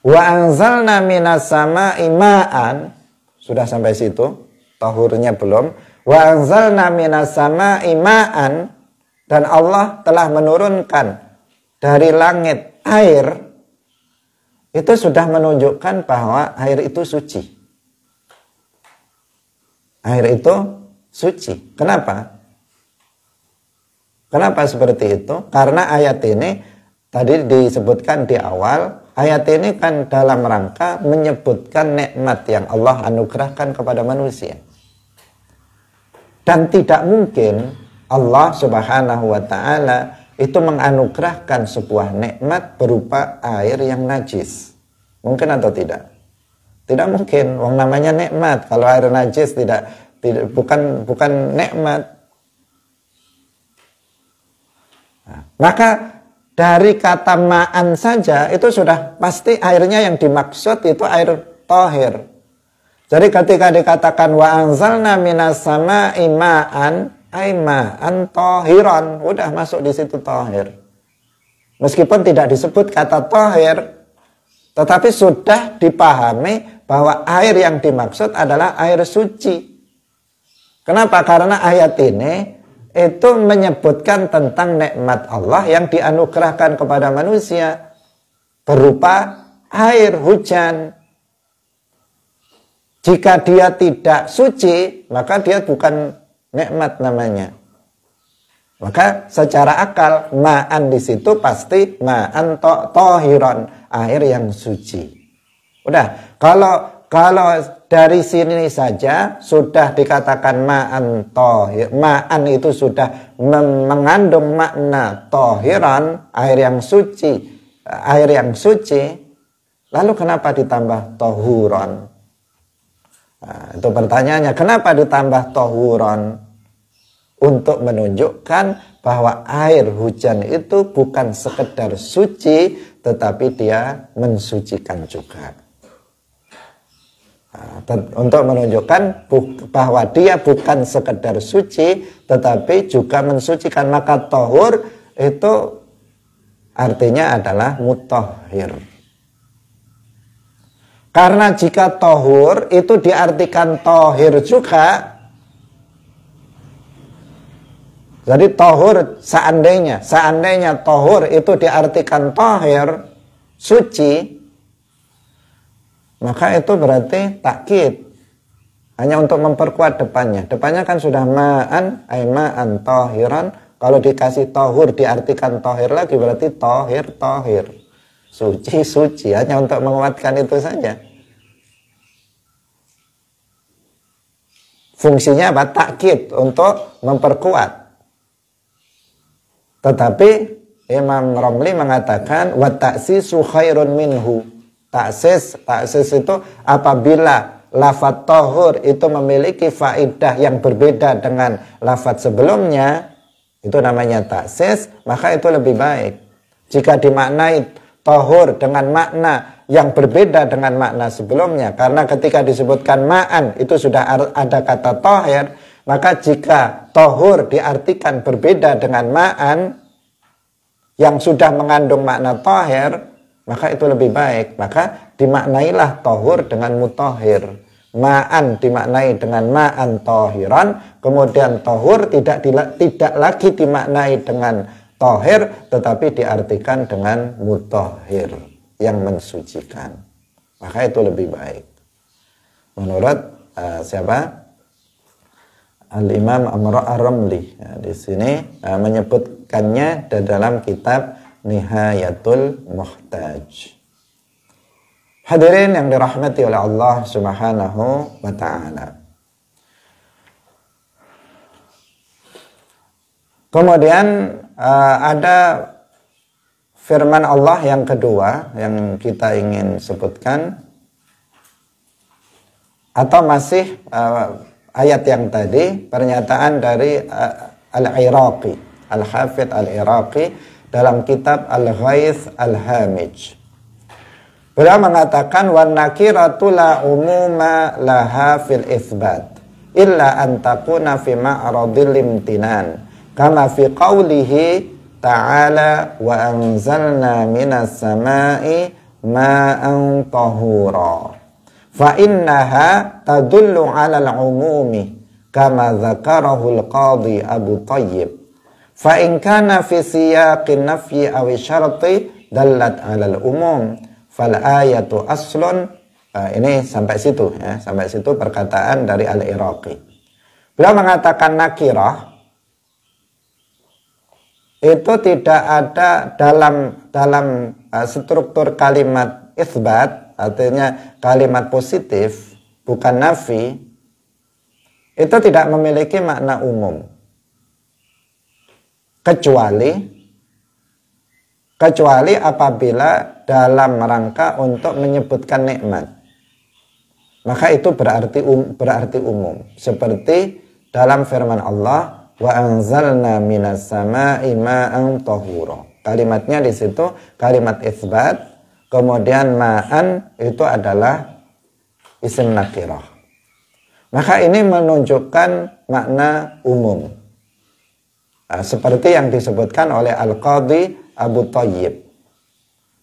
wa anzalna minas sama'i ma'an, sudah sampai situ, tahurnya belum. Wa anzalna minas sama'i ma'an, dan Allah telah menurunkan dari langit air, itu sudah menunjukkan bahwa air itu suci. Air itu suci. Kenapa? Kenapa seperti itu? Karena ayat ini tadi disebutkan di awal, ayat ini kan dalam rangka menyebutkan nikmat yang Allah anugerahkan kepada manusia. Dan tidak mungkin Allah Subhanahu wa taala itu menganugerahkan sebuah nikmat berupa air yang najis. Mungkin atau tidak? Tidak mungkin. Wong namanya nikmat. Kalau air najis bukan nikmat. Nah, maka dari kata ma'an saja itu sudah pasti airnya yang dimaksud itu air tahir. Jadi ketika dikatakan wa anzalna minas sama'i ma'an, ay ma'an tahiran, udah masuk di situ tahir. Meskipun tidak disebut kata tahir, tetapi sudah dipahami bahwa air yang dimaksud adalah air suci. Kenapa? Karena ayat ini itu menyebutkan tentang nikmat Allah yang dianugerahkan kepada manusia berupa air hujan. Jika dia tidak suci, maka dia bukan nikmat namanya. Maka secara akal ma'an di situ pasti ma'an tahiran, air yang suci. Udah, kalau dari sini saja sudah dikatakan ma'an tahir, ma'an itu sudah mengandung makna tahiran, air yang suci, air yang suci. Lalu kenapa ditambah tahuran? Nah, itu pertanyaannya, kenapa ditambah tahuran? Untuk menunjukkan bahwa air hujan itu bukan sekedar suci, tetapi dia mensucikan juga. Untuk menunjukkan bahwa dia bukan sekedar suci tetapi juga mensucikan. Maka tahur itu artinya adalah mutahhir. Karena jika tahur itu diartikan tahir juga, jadi tahur seandainya tahur itu diartikan tahir, suci, maka itu berarti takkid, hanya untuk memperkuat depannya. Depannya kan sudah ma'an, ay ma'an tahiran. Kalau dikasih tahur diartikan tahir lagi berarti tahir, suci, hanya untuk menguatkan itu saja. Fungsinya apa? Takkid, untuk memperkuat. Tetapi Imam Romli mengatakan wa ta'sisu khairun minhu. Taksis itu apabila lafadz tahur itu memiliki faidah yang berbeda dengan lafadz sebelumnya, itu namanya taksis, maka itu lebih baik. Jika dimaknai tahur dengan makna yang berbeda dengan makna sebelumnya, karena ketika disebutkan ma'an itu sudah ada kata tahir, maka jika tahur diartikan berbeda dengan ma'an yang sudah mengandung makna tahir, maka itu lebih baik. Maka dimaknailah tahur dengan mutahhir. Ma'an dimaknai dengan ma'an tahiran, kemudian tahur tidak lagi dimaknai dengan tahir, tetapi diartikan dengan mutahhir, yang mensucikan. Maka itu lebih baik. Menurut siapa? Al-Imam Amr ar-Ramli. Di sini menyebutkannya dalam kitab Nihayatul Muhtaj. Hadirin yang dirahmati oleh Allah Subhanahu wa ta'ala. Kemudian ada firman Allah yang kedua yang kita ingin sebutkan, atau masih ayat yang tadi, pernyataan dari Al-Iraqi, Al-Hafidh Al-Iraqi dalam kitab Al-Ghaith Al-Hamij. Beliau mengatakan, wan nakiratu la umuma laha fil itsbat illa an takuna fi ma'radil imtinan kama fi qawlihi ta'ala wa anzalna minas sama'i ma'an tahura fa innaha tadullu 'ala al-umumi kama dzakarahu al-qadhi Abu Thayyib fa in kana fi siyaqin nafyi aw syarti dallat 'ala al-umum fal ayatu aslun. Ini sampai situ ya, sampai situ perkataan dari Al-Iraqi. Beliau mengatakan nakirah itu tidak ada dalam struktur kalimat itsbat, artinya kalimat positif, bukan nafi, itu tidak memiliki makna umum. Kecuali apabila dalam rangka untuk menyebutkan nikmat, maka itu berarti umum. Seperti dalam firman Allah, wa anzalna minas sama'i ma'an tahura. Kalimatnya di situ kalimat itsbat, kemudian ma'an itu adalah isim nakirah. Maka ini menunjukkan makna umum. Seperti yang disebutkan oleh Al-Qadhi Abu Thayyib.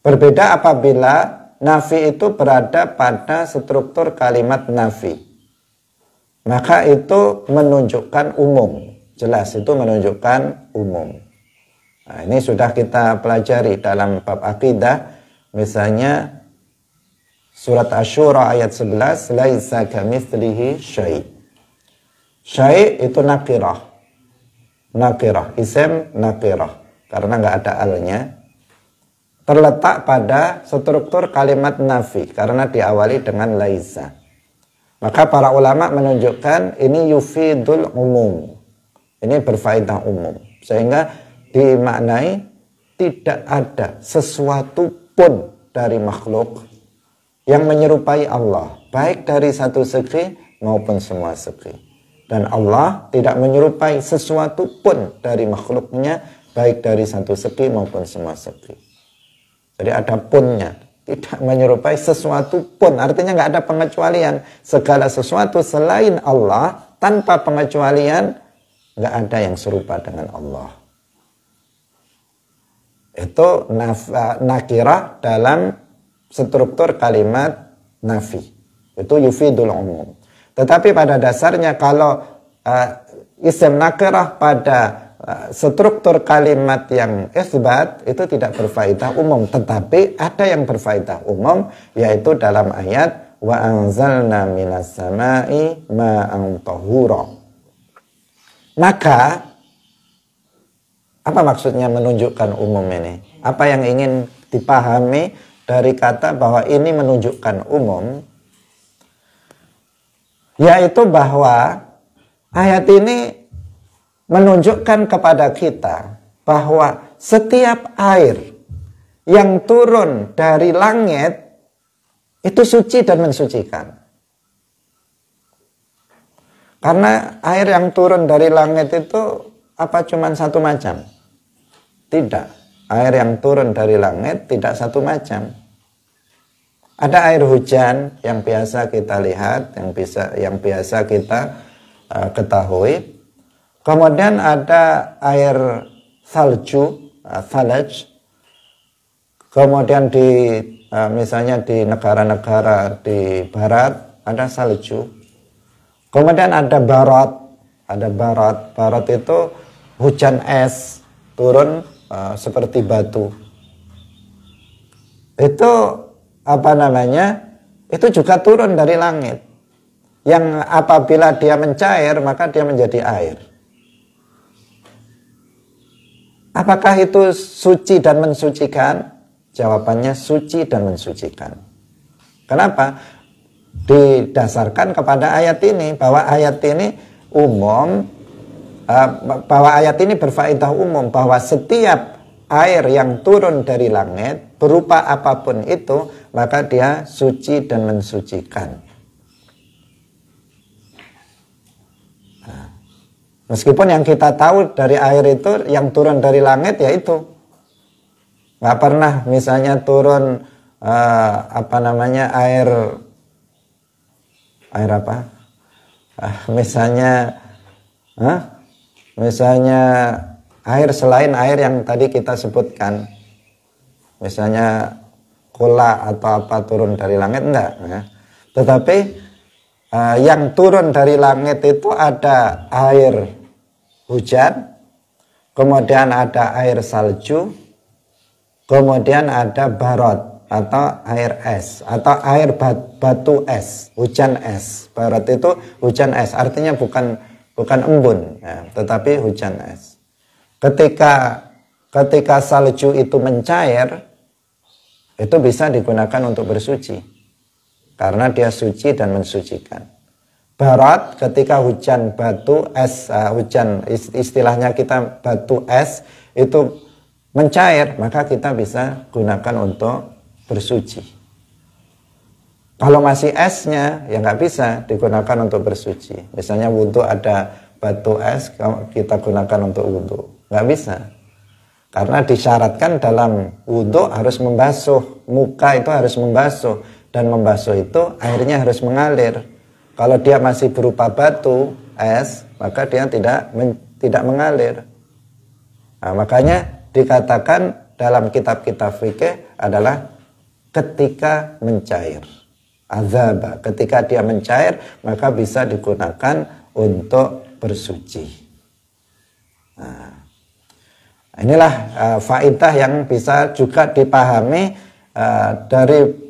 Berbeda apabila nafi itu berada pada struktur kalimat nafi. Maka itu menunjukkan umum. Jelas itu menunjukkan umum. Nah, ini sudah kita pelajari dalam bab akidah. Misalnya surat Asy-Syura ayat 11, laisa kamitslihi syai'. Syai' itu nakirah. Nakirah, isim nakirah. Karena nggak ada alnya. Terletak pada struktur kalimat nafi karena diawali dengan laisa. Maka para ulama menunjukkan ini yufidul umum. Ini berfaedah umum. Sehingga dimaknai tidak ada sesuatu pun dari makhluk yang menyerupai Allah, baik dari satu segi maupun semua segi. Dan Allah tidak menyerupai sesuatu pun dari makhluknya, baik dari satu segi maupun semua segi. Jadi ada punnya, tidak menyerupai sesuatu pun, artinya nggak ada pengecualian. Segala sesuatu selain Allah tanpa pengecualian, nggak ada yang serupa dengan Allah. Itu nakirah dalam struktur kalimat nafi. Itu yufidul umum. Tetapi pada dasarnya kalau isim nakirah pada struktur kalimat yang itsbat itu tidak berfaedah umum, tetapi ada yang berfaedah umum, yaitu dalam ayat wa anzalna minas sama'i ma'an tahura. Maka apa maksudnya menunjukkan umum ini? Apa yang ingin dipahami dari kata bahwa ini menunjukkan umum? Yaitu bahwa ayat ini menunjukkan kepada kita bahwa setiap air yang turun dari langit itu suci dan mensucikan. Karena air yang turun dari langit itu apa cuma satu macam? Tidak. Air yang turun dari langit tidak satu macam. Ada air hujan yang biasa kita lihat, yang biasa kita ketahui. Kemudian ada air salju, thalaj. Kemudian misalnya di negara-negara di barat ada salju. Kemudian ada barat, barat itu hujan es turun seperti batu. Itu itu juga turun dari langit. Yang apabila dia mencair maka dia menjadi air. Apakah itu suci dan mensucikan? Jawabannya suci dan mensucikan. Kenapa? Didasarkan kepada ayat ini, bahwa ayat ini umum, bahwa ayat ini berfaedah umum, bahwa setiap air yang turun dari langit berupa apapun itu, maka dia suci dan mensucikan. Meskipun yang kita tahu dari air itu yang turun dari langit ya itu, nggak pernah misalnya turun air apa? Misalnya air selain air yang tadi kita sebutkan, misalnya cola atau apa turun dari langit, enggak ya. Tetapi yang turun dari langit itu ada air hujan, kemudian ada air salju, kemudian ada barot atau air es, atau air batu es, hujan es. Barot itu hujan es, artinya bukan embun ya, tetapi hujan es. Ketika salju itu mencair, itu bisa digunakan untuk bersuci karena dia suci dan mensucikan. Barat ketika hujan batu es, hujan istilahnya kita batu es itu mencair, maka kita bisa gunakan untuk bersuci. Kalau masih esnya ya nggak bisa digunakan untuk bersuci. Misalnya wudhu ada batu es, kita gunakan untuk wudhu, nggak bisa. Karena disyaratkan dalam wudhu harus membasuh, muka itu harus membasuh, dan membasuh itu airnya harus mengalir. Kalau dia masih berupa batu es, maka dia tidak mengalir. Nah, makanya dikatakan dalam kitab-kitab fikih adalah ketika mencair. Azaba, ketika dia mencair, maka bisa digunakan untuk bersuci. Nah, inilah faedah yang bisa juga dipahami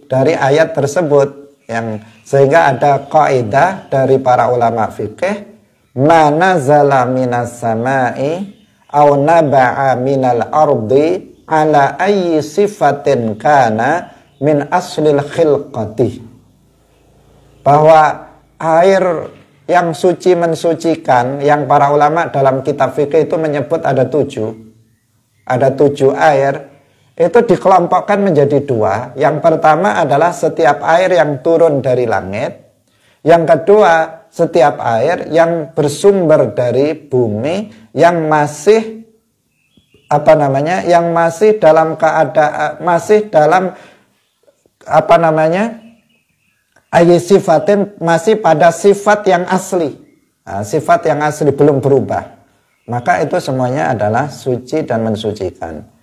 dari ayat tersebut, yang sehingga ada kaidah dari para ulama fikih, mana zala minas samai aw naba'a minal ardi ala ayyi sifatin kana min aslil khilqati, bahwa air yang suci mensucikan, yang para ulama dalam kitab fikih itu menyebut ada 7 air, itu dikelompokkan menjadi 2. Yang pertama adalah setiap air yang turun dari langit. Yang kedua, setiap air yang bersumber dari bumi, yang masih yang masih dalam keadaan, masih dalam sifatin, masih pada sifat yang asli. Nah, sifat yang asli belum berubah. Maka itu semuanya adalah suci dan mensucikan.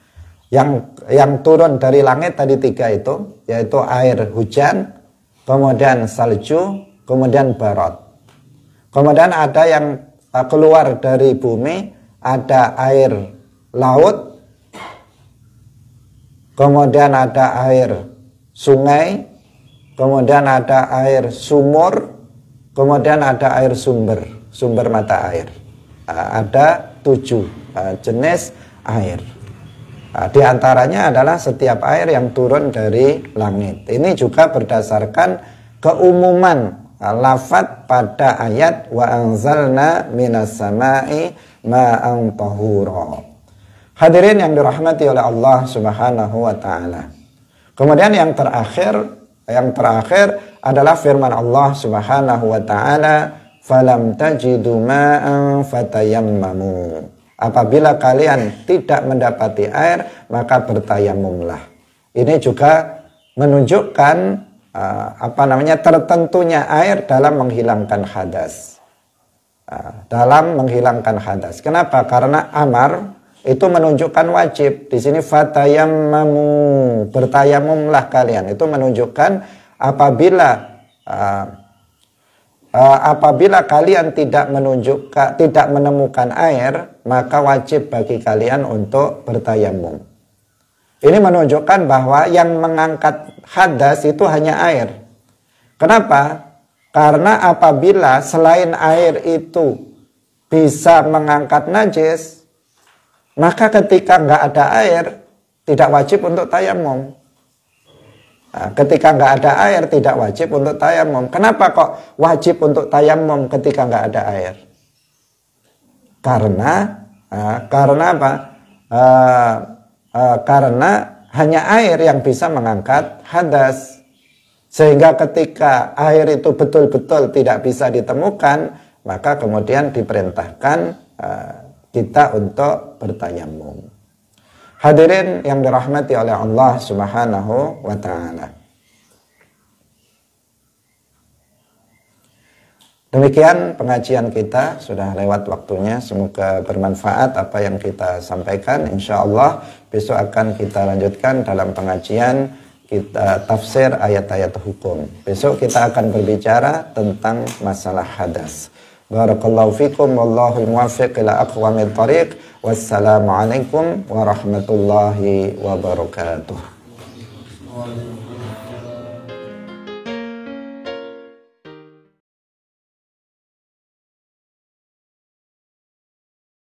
Yang turun dari langit tadi 3 itu, yaitu air hujan, kemudian salju, kemudian barot. Kemudian ada yang keluar dari bumi, ada air laut, kemudian ada air sungai, kemudian ada air sumur, kemudian ada air sumber mata air. Ada 7 jenis air. Di antaranya adalah setiap air yang turun dari langit. Ini juga berdasarkan keumuman lafadz pada ayat wa anzalna minas samai ma'an tahura. Hadirin yang dirahmati oleh Allah Subhanahu wa taala. Kemudian yang terakhir adalah firman Allah Subhanahu wa taala, falam tajidu ma'an fatayammamu. Apabila kalian tidak mendapati air, maka bertayamumlah. Ini juga menunjukkan tertentunya air dalam menghilangkan hadas. Kenapa? Karena amar itu menunjukkan wajib. Di sini fatayammamu, bertayamumlah kalian. Itu menunjukkan apabila kalian tidak menemukan air, maka wajib bagi kalian untuk bertayamum. Ini menunjukkan bahwa yang mengangkat hadas itu hanya air. Kenapa? Karena apabila selain air itu bisa mengangkat najis, maka ketika nggak ada air, tidak wajib untuk tayamum. Nah, ketika nggak ada air, tidak wajib untuk tayamum. Kenapa kok wajib untuk tayamum ketika nggak ada air? Karena apa? Karena hanya air yang bisa mengangkat hadas. Sehingga ketika air itu betul-betul tidak bisa ditemukan, maka kemudian diperintahkan kita untuk bertayamum. Hadirin yang dirahmati oleh Allah Subhanahu wa Ta'ala. Demikian pengajian kita, sudah lewat waktunya. Semoga bermanfaat apa yang kita sampaikan. Insya Allah besok akan kita lanjutkan dalam pengajian kita tafsir ayat-ayat hukum. Besok kita akan berbicara tentang masalah hadas. Barakallahu fikum wallahu muwaffiq ila aqwamit thariq. Wassalamualaikum warahmatullahi wabarakatuh.